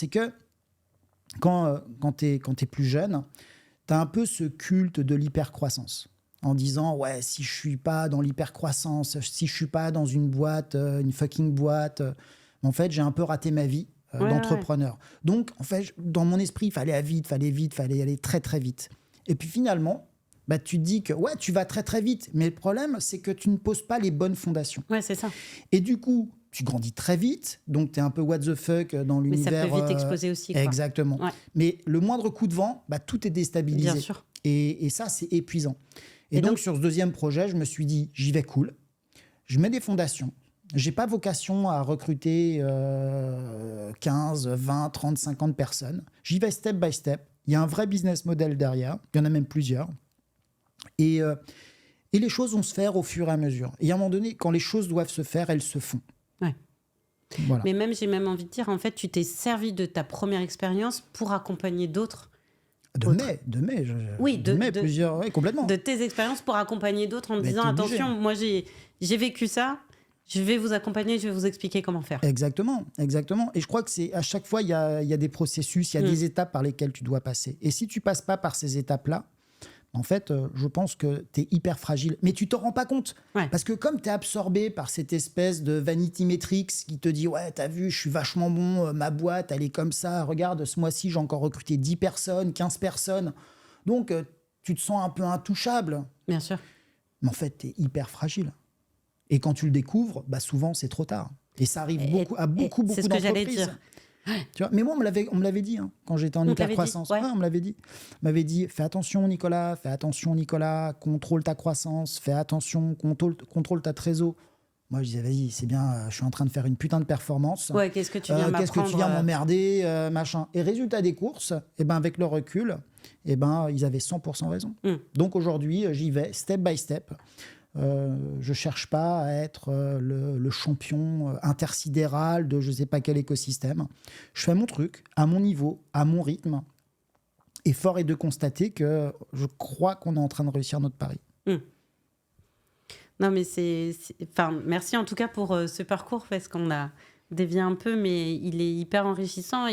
C'est que quand tu es plus jeune, tu as un peu ce culte de l'hypercroissance. En disant, ouais, si je suis pas dans l'hypercroissance, si je suis pas dans une boîte, une fucking boîte, en fait, j'ai un peu raté ma vie Ouais. d'entrepreneur. Donc, en fait, dans mon esprit, il fallait aller vite, fallait aller très, très vite. Et puis finalement, bah, tu te dis que ouais, tu vas très, très vite. Mais le problème, c'est que tu ne poses pas les bonnes fondations. Ouais, c'est ça. Et du coup, tu grandis très vite. Donc, tu es un peu what the fuck dans Mais ça peut l'univers. vite exploser aussi, quoi. Exactement. Ouais, Mais le moindre coup de vent, bah, tout est bien déstabilisé. sûr. Et ça, c'est épuisant. Et Et donc, donc, sur ce deuxième projet, je me suis dit, j'y vais cool. Je mets des fondations. J'ai pas vocation à recruter 15, 20, 30, 50 personnes. J'y vais step by step. Il y a un vrai business model derrière. Il y en a même plusieurs. Et, euh, et les choses vont se faire au fur et à mesure. Et à un moment donné, quand les choses doivent se faire, elles se font. ouais. Voilà. Mais même, j'ai même envie de dire, en fait, tu t'es servi de ta première expérience pour accompagner d'autres. Autres. Oui, De mai, plusieurs, oui, complètement. de tes expériences pour accompagner d'autres en Mais disant, t'es obligé. attention, moi, j'ai vécu ça, je vais vous accompagner, je vais vous expliquer comment faire. Exactement, exactement. Et je crois que c'est à chaque fois, il y a des processus, il y a des étapes par lesquelles tu dois passer. Et si tu passes pas par ces étapes-là, en fait, je pense que tu es hyper fragile. Mais tu t'en rends pas compte. Ouais. Parce que comme tu es absorbé par cette espèce de vanity metrics qui te dit « Ouais, t'as vu, je suis vachement bon, ma boîte, elle est comme ça. Regarde, ce mois-ci, j'ai encore recruté 10 personnes, 15 personnes. » Donc, tu te sens un peu intouchable. Bien sûr. Mais en fait, tu es hyper fragile. Et quand tu le découvres, bah souvent, c'est trop tard. Et ça arrive à beaucoup c'est ce que j'allais d'entreprises. dire. Tu vois, mais moi, on me l'avait dit quand j'étais en On te l'avait dit, hypercroissance. ouais. On me l'avait dit. On m'avait dit, fais attention Nicolas, contrôle ta croissance, fais attention, contrôle ta trésor. Moi, je disais, vas-y, c'est bien, je suis en train de faire une putain de performance. Ouais, qu'est-ce que tu viens Qu'est-ce que tu viens m'apprendre m'emmerder, machin. Et résultat des courses, eh ben, avec le recul, eh ben, ils avaient 100% raison. Donc aujourd'hui, j'y vais step by step. Je cherche pas à être le champion intersidéral de je sais pas quel écosystème. Je fais mon truc à mon niveau, à mon rythme. Et fort est de constater que je crois qu'on est en train de réussir notre pari. Non, mais enfin, merci en tout cas pour ce parcours parce qu'on a dévié un peu, mais il est hyper enrichissant.